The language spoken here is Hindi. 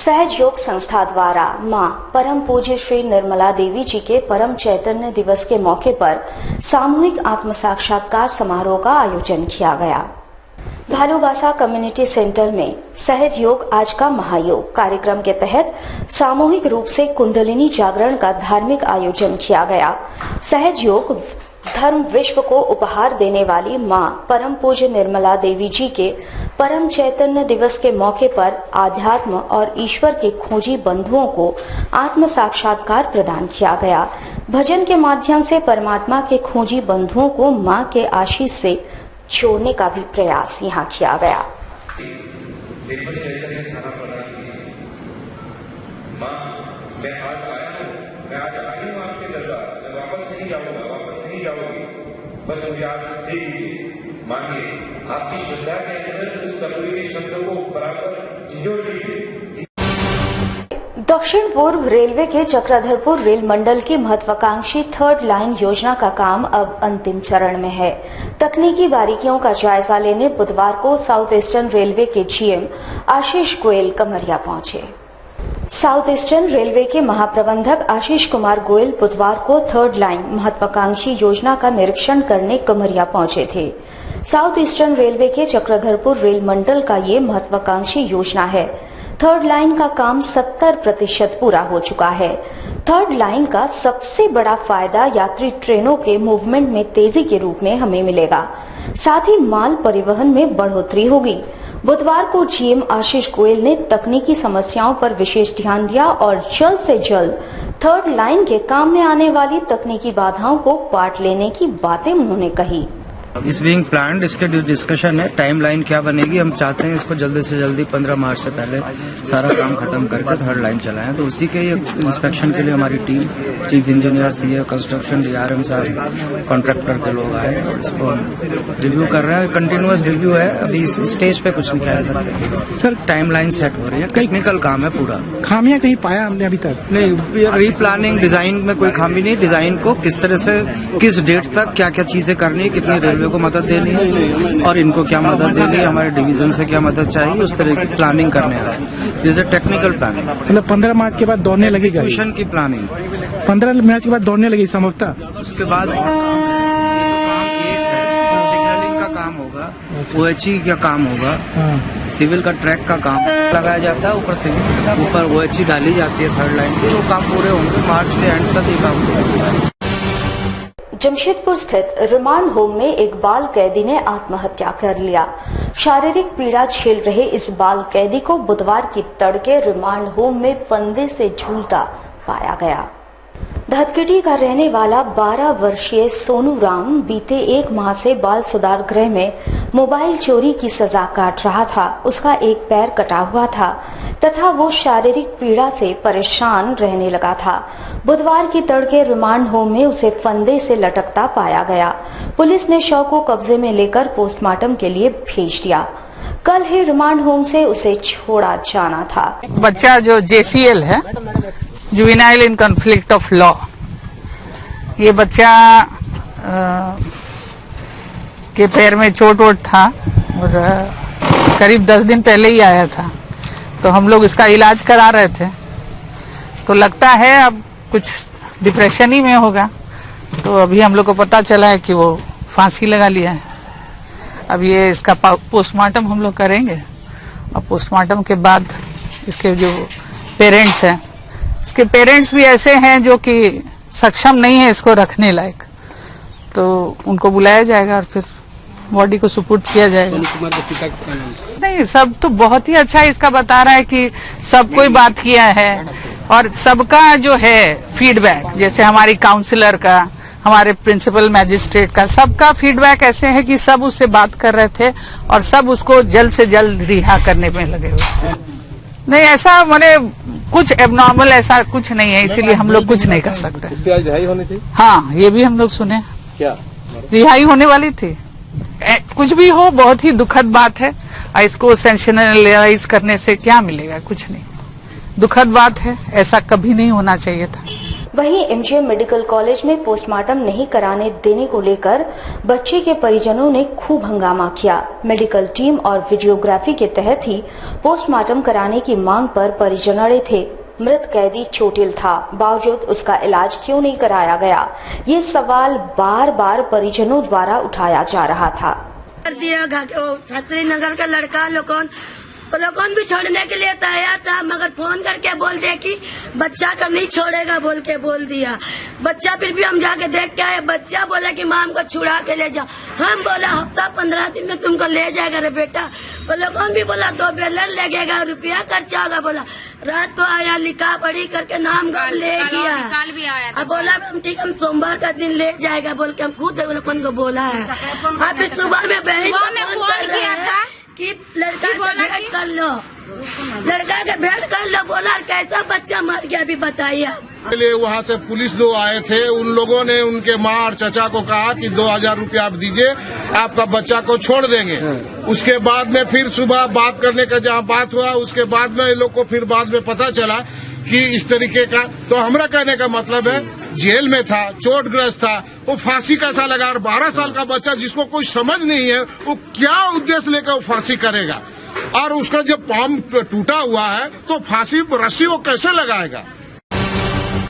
सहज योग संस्था द्वारा मां परम पूज्य श्री निर्मला देवी जी के परम चैतन्य दिवस के मौके पर सामूहिक आत्म साक्षात्कार समारोह का आयोजन किया गया। भालूबासा कम्युनिटी सेंटर में सहज योग आज का महायोग कार्यक्रम के तहत सामूहिक रूप से कुंडलिनी जागरण का धार्मिक आयोजन किया गया। सहज योग धर्म विश्व को उपहार देने वाली मां परम पूज्य निर्मला देवी जी के परम चैतन्य दिवस के मौके पर आध्यात्म और ईश्वर के खोजी बंधुओं को आत्म साक्षात्कार प्रदान किया गया। भजन के माध्यम से परमात्मा के खोजी बंधुओं को मां के आशीष से जोड़ने का भी प्रयास यहाँ किया गया। बस मुझे आप दे दीजिए, मानिए आपकी श्रद्धा के अंदर उस सपने के शब्द को बराबर जोड़ दीजिए। दक्षिण पूर्व रेलवे के चक्रधरपुर रेल मंडल की महत्वाकांक्षी थर्ड लाइन योजना का काम अब अंतिम चरण में है। तकनीकी बारीकियों का जायजा लेने बुधवार को साउथ ईस्टर्न रेलवे के जीएम आशीष गोयल कमरिया पहुंचे। साउथ ईस्टर्न रेलवे के महाप्रबंधक आशीष कुमार गोयल बुधवार को थर्ड लाइन महत्वाकांक्षी योजना का निरीक्षण करने कमरिया पहुंचे थे। साउथ ईस्टर्न रेलवे के चक्रधरपुर रेल मंडल का ये महत्वाकांक्षी योजना है। थर्ड लाइन का काम 70% पूरा हो चुका है। थर्ड लाइन का सबसे बड़ा फायदा यात्री ट्रेनों के मूवमेंट में तेजी के रूप में हमें मिलेगा, साथ ही माल परिवहन में बढ़ोतरी होगी। बुधवार को जीएम आशीष गोयल ने तकनीकी समस्याओं पर विशेष ध्यान दिया और जल्द से जल्द थर्ड लाइन के काम में आने वाली तकनीकी बाधाओं को पाट लेने की बातें उन्होंने कही। इस बीइंग प्लान्ड, इसके डिस्कशन है, टाइमलाइन क्या बनेगी। हम चाहते हैं इसको जल्दी से जल्दी 15 मार्च से पहले सारा काम खत्म करके थर्ड लाइन चलाएं। तो उसी के इंस्पेक्शन के लिए हमारी team, chief engineer, CA construction, DRM साहब, कॉन्ट्रैक्टर के लोग आए और इसको रिव्यू कर रहे हैं। कंटिन्यूअस रिव्यू है, अभी इस स्टेज पे कुछ नहीं कह सकते। सर टाइमलाइन सेट हो रही है, टेक्निकल काम है पूरा। खामियां कहीं पाया हमने अभी तक नहीं। रीप्लानिंग, डिजाइन में कोई खामी नहीं। डिजाइन को किस तरह से, किस डेट तक क्या क्या चीजें करनी है, कितनी रेलवे को मदद देनी है और इनको क्या मदद देनी है, हमारे डिवीजन से क्या मदद चाहिए, उस तरह की प्लानिंग करने है। जैसे टेक्निकल प्लानिंग, मतलब 15 मार्च के बाद दौड़ने लगेगा मिशन की प्लानिंग। 15 मार्च के बाद दौड़ने लगेगी संभवतः। उसके बाद सिग्नलिंग का काम होगा, ओएचई का काम होगा, सिविल का ट्रैक का काम लगाया जाता है, ऊपर ओएचई डाली जाती है थर्ड लाइन पे। वो काम पूरे होंगे मार्च के एंड तक। ये काम पूरा। जमशेदपुर स्थित रिमांड होम में एक बाल कैदी ने आत्महत्या कर लिया। शारीरिक पीड़ा झेल रहे इस बाल कैदी को बुधवार की तड़के रिमांड होम में फंदे से झूलता पाया गया। धतकेटी का रहने वाला 12 वर्षीय सोनू राम बीते 1 माह से बाल सुधार गृह में मोबाइल चोरी की सजा काट रहा था। उसका एक पैर कटा हुआ था तथा वो शारीरिक पीड़ा से परेशान रहने लगा था। बुधवार की तड़के रिमांड होम में उसे फंदे से लटकता पाया गया। पुलिस ने शव को कब्जे में लेकर पोस्टमार्टम के लिए भेज दिया। कल ही रिमांड होम से उसे छोड़ा जाना था। बच्चा जो JCL है, juvenile in conflict of law, ये बच्चा के पैर में चोट वोट था और करीब 10 दिन पहले ही आया था। तो हम लोग इसका इलाज करा रहे थे, तो लगता है अब कुछ डिप्रेशन ही में होगा। तो अभी हम लोग को पता चला है कि वो फांसी लगा लिया है। अब ये इसका पोस्टमार्टम हम लोग करेंगे और पोस्टमार्टम के बाद इसके जो पेरेंट्स हैं, इसके पेरेंट्स भी ऐसे हैं जो कि सक्षम नहीं है इसको रखने लायक, तो उनको बुलाया जाएगा और फिर बॉडी को सुपुर्द किया जाएगा। नहीं, सब तो बहुत ही अच्छा इसका बता रहा है कि सब कोई बात किया है और सबका जो है फीडबैक, जैसे हमारी काउंसलर का, हमारे प्रिंसिपल मैजिस्ट्रेट का, सबका फीडबैक ऐसे है कि सब उससे बात कर रहे थे और सब उसको जल्द से जल्द रिहा करने में लगे हुए थे। नहीं, ऐसा मैंने कुछ एबनॉर्मल ऐसा कुछ नहीं है, इसीलिए हम लोग कुछ नहीं कर सकते। उसकी आज रिहाई होनी थी? हाँ, ये भी हम लोग सुने। क्या रिहाई होने वाली थी? कुछ भी हो, बहुत ही दुखद बात है। इसको सेंसेशनलाइज करने से क्या मिलेगा? कुछ नहीं, दुखद बात है, ऐसा कभी नहीं होना चाहिए था। वहीं एमजीएम मेडिकल कॉलेज में पोस्टमार्टम नहीं कराने देने को लेकर बच्चे के परिजनों ने खूब हंगामा किया। मेडिकल टीम और वीडियोग्राफी के तहत ही पोस्टमार्टम कराने की मांग पर परिजन अड़े थे। मृत कैदी चोटिल था, बावजूद उसका इलाज क्यों नहीं कराया गया, ये सवाल बार बार परिजनों द्वारा उठाया जा रहा था। छतरी नगर का लड़का लोगों भी छोड़ने के लिए तैयार था, मगर फोन करके बोल दिया कि बच्चा का नहीं छोड़ेगा बोल दिया। बच्चा फिर भी हम जाके देख के आए, बच्चा बोला कि माँ हमको छुड़ा के ले जाओ। हम बोला हफ्ता 15 दिन में तुमको ले जाएगा रे बेटा। वो लोगों भी बोला 2 बेलर लगेगा, रुपया खर्चा होगा। बोला रात को आया, लिखा पढ़ी करके नाम ले गया। अब बोला हम ठीक, हम सोमवार का दिन ले जाएगा बोल के हम खुद लोगों को बोला है। अब सुबह में बहन कि लड़का का भेंट कर लो, लड़का का भेंट कर लो। बोला कैसा बच्चा मर गया अभी बताइए। पहले वहाँ से पुलिस 2 आए थे, उन लोगों ने उनके माँ और चाचा को कहा कि 2000 रुपया आप दीजिए, आपका बच्चा को छोड़ देंगे। उसके बाद में फिर सुबह बात करने का जहाँ बात हुआ, उसके बाद में इन लोग को फिर बाद में पता चला कि इस तरीके का। तो हमारा कहने का मतलब है जेल में था, चोटग्रस्त था, वो फांसी कैसा लगा। और 12 साल का बच्चा जिसको कोई समझ नहीं है, वो क्या उद्देश्य लेकर वो फांसी करेगा। और उसका जब पाम टूटा हुआ है तो फांसी रस्सी वो कैसे लगाएगा।